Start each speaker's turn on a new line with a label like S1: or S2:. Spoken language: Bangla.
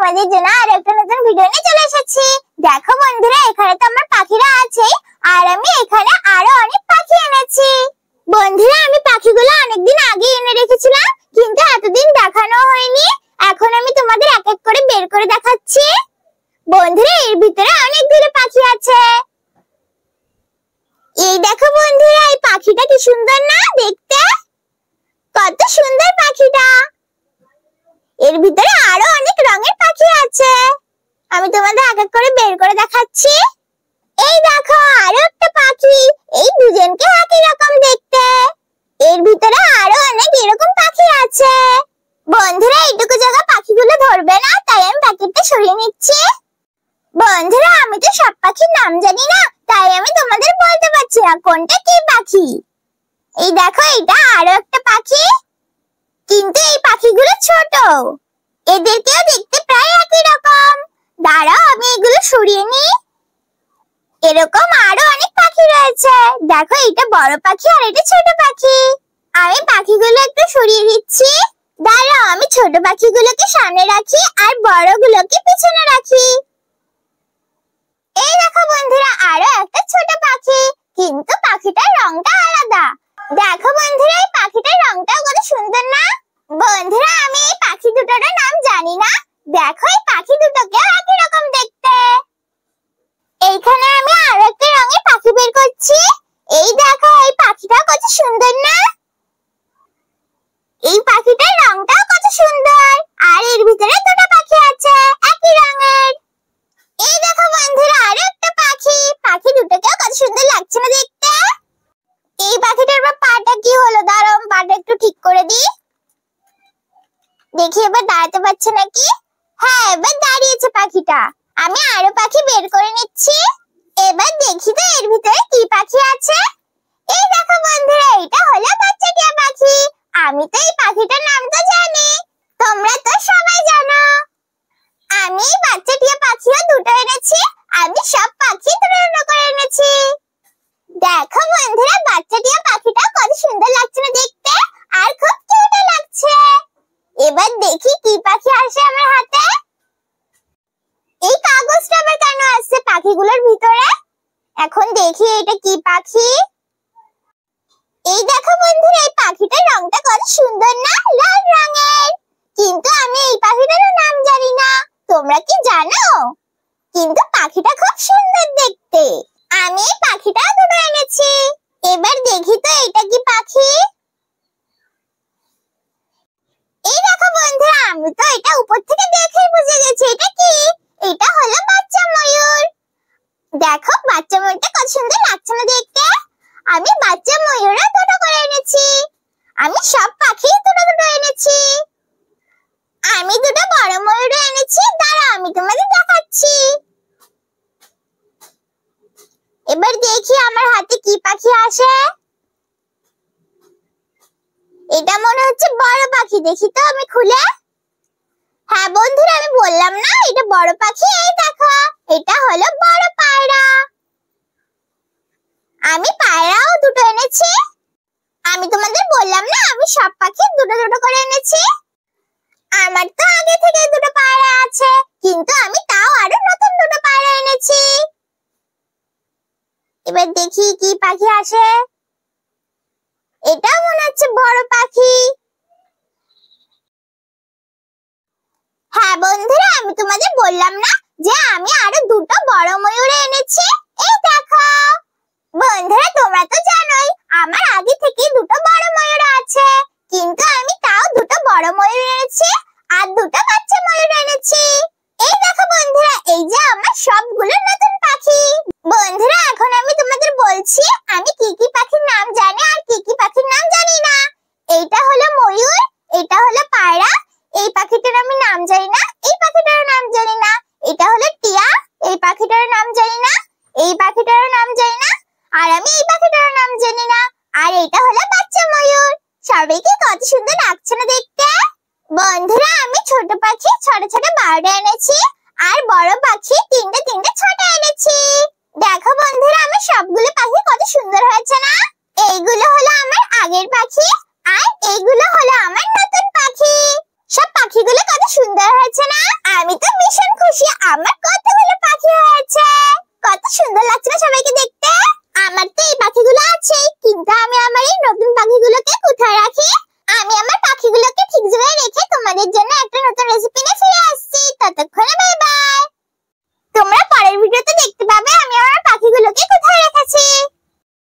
S1: তোমাদের জন্য আর একটা নতুন ভিডিও নিয়ে চলে এসেছি। দেখো বন্ধুরা, এখানে তো আমার পাখিরা আছে আর আমি এখানে আরো অনেক পাখি এনেছি। বন্ধুরা, আমি পাখিগুলো অনেকদিন আগে এনে রেখেছিলাম, কিন্তু এতদিন দেখানো হয়নি। এখন আমি তোমাদের এক এক করে বের করে দেখাচ্ছি। বন্ধুরা, এর ভিতরে অনেকগুলো পাখি আছে। এই দেখো বন্ধুরা, এই পাখিটা কি সুন্দর না দেখতে? কত সুন্দর পাখিটা। এর ভিতরে আরো অনেক রঙের পাখি আছে। আমি তোমাদের এক এক করে বের করে দেখাচ্ছি। এই দেখো আরো একটা পাখি, এই দুজনকে একই রকম দেখতে। এর ভিতরে আরো অনেক এরকম পাখি আছে। বন্ধুরা, এইটুকু জায়গা পাখিগুলো ধরবে না, তাই আমি প্যাকেটটা সরিয়ে নিচ্ছি। বন্ধুরা, আমি তো সব পাখির নাম জানি না, তাই আমি তোমাদের বলতে পারছি না কোনটা কি পাখি। এই দেখো, এটা আরো একটা পাখি, কিন্তু এই পাখিগুলো ছোট। এদেরকেও দেখতে প্রায় একই রকম। দাঁড়াও, আমি এগুলো সরিয়ে নিই। এরকম আরো অনেক পাখি রয়েছে। দেখো, এটা বড় পাখি আর এটা ছোট পাখি। আমি পাখিগুলো একটু সরিয়ে দিচ্ছি। দাঁড়াও, আমি ছোট পাখিগুলোকে সামনে রাখি আর বড়গুলোকে পিছনে রাখি। এই দেখো বন্ধুরা, আরো একটা ছোট পাখি, কিন্তু পাখিটার রংটা আলাদা। দেখো বন্ধুরা, এই পাখিটার রংটাও কত সুন্দর না? বন্ধুরা, আমি এই পাখি দুটোর নাম জানি না। দেখো, এই পাখি দুটোকেও একই রকম দেখতে। এইখানে আমি আরো একটা রঙের পাখি বের করছি। এই দেখো, এই পাখিটা কত সুন্দর না? এই পাখিটার রংটাও কত সুন্দর। আর এর ভিতরে দুটো পাখি আছে একই রঙের। এই দেখো বন্ধুরা, আরো একটা পাখি। পাখি দুটোকেও কত সুন্দর লাগছে না দেখতে? এই পাখিটার পাটা কি হলো? দাঁড়াও, পাটা একটু ঠিক করে দিই। দেখি এবার দাঁড়াতে পারছে নাকি? হ্যাঁ, এবার দাঁড়িয়েছে পাখিটা। আমি আরো পাখি বের করে নিচ্ছি। এবার দেখি তো এর ভিতরে কি পাখি আছে। এই দেখো বন্ধুরা, এটা হলো বাচ্চা টিয়া পাখি। আমি তো এই পাখিটার নাম তো জানি, তোমরা তো সবাই জানো। আমি বাচ্চা টিয়া পাখিও দুটো এনেছি। আমি সব পাখি দুটো দুটো করে এনেছি। দেখো বন্ধুরা, বাচ্চা টিয়া পাখিটা কত সুন্দর লাগছে না দেখতে? আর খুব কিউট লাগছে। এবার দেখি কি পাখি আসে আমার হাতে। এই কাগজটা আবার কেন আসছে পাখিগুলোর ভিতরে? এখন দেখি এটা কি পাখি। এই দেখো বন্ধুরা, এই পাখিটার রংটা কত সুন্দর না, লাল রঙের। কিন্তু আমি এই পাখিটার নাম জানি না। তোমরা কি জানো? কিন্তু পাখিটা খুব সুন্দর দেখতে। আমি এই পাখিটাও দুটো এনেছি। এবার দেখি তো এটা কি পাখি। এই দেখো বন্ধুরা, আমি তো এটা উপর থেকে দেখেই বুঝে গেছি এটা কি। এটা হলো বাচ্চা ময়ূর। দেখো, বাচ্চা ময়ূরটা কত সুন্দর লাগছে না দেখতে? আমি বাচ্চা ময়ূরও দুটো করে এনেছি। আমি সব পাখি দুটো দুটো এনেছি। আমি দুটো বড় ময়ূরও এনেছি। দাঁড়াও, আমি তোমাদের দেখাচ্ছি। এবার দেখি আমার হাতে কি পাখি আসে। এটা মনে হচ্ছে বড় পাখি। দেখি তো আমি খুলে। হ্যাঁ বন্ধুরা, আমি বললাম না এটা বড় পাখি। এই দেখো, এটা হলো বড় পায়রা। আমি পায়রাও দুটো এনেছি। আমি তোমাদের বললাম না আমি সব পাখি দুটো দুটো করে এনেছি। আমার তো আগে থেকে দুটো পায়রা আছে, কিন্তু আমি তাও আরো নতুন দুটো পায়রা এনেছি। এবার দেখি কি পাখি আসে। এটাও মনে হচ্ছে বড় পাখি। হ্যাঁ বন্ধুরা, আমি তোমাদের বললাম না যে আমি আরো দুটো বড় ময়ূর এনেছি। এই দেখো বন্ধুরা, তোমরা তো জানোই আমার আগে থেকে দুটো বড় ময়ূর আছে, কিন্তু আমি তাও দুটো বড় ময়ূর এনেছি আর দুটো বাচ্চা ময়ূর এনেছি। এই দেখো বন্ধুরা, এই যে আমার সবগুলো নতুন পাখি। বন্ধুরা, এখন আমি তোমাদের বলছি আমি কি কি পাখির নাম জানি আর কি কি পাখির নাম জানি না। এইটা হলো ময়ূর, এটা হলো পায়রা, এই পাখিটার আমি নাম জানি না, এই পাখিটার নাম জানি না। এটা হলো টিয়া, এই পাখিটার নাম জানি না, এই পাখিটার নাম জানি না। আর আমি এই পাখিটার নাম জানি না। আর এটা হলো বাচ্চা ময়ূর। সবাইকে কত সুন্দর লাগছে না দেখতে? বন্ধুরা, আমি ছোট পাখি ছোট ছোট 12টা এনেছি আর বড় পাখি তিনটে তিনটে 6টা এনেছি। দেখো বন্ধুরা, আমার সবগুলো পাখি কত সুন্দর হয়েছে না? এইগুলো হলো আমার আগের পাখি আর এইগুলো হলো আমার নতুন পাখি। সব পাখিগুলো কত সুন্দর হয়েছে না? আমি তো আমার কতগুলো পাখি হয়েছে। কত সুন্দর লাগছে না সবাইকে দেখতে। আমার তো এই পাখিগুলো আছে, কিন্তু আমি আমার এই নতুন পাখিগুলোকে কোথায় রাখি? আমি আমার পাখিগুলোকে ঠিক জায়গায় রেখে তোমাদের জন্য একটা নতুন রেসিপি নিয়ে ফিরে আসছি। ততক্ষণে বাই বাই।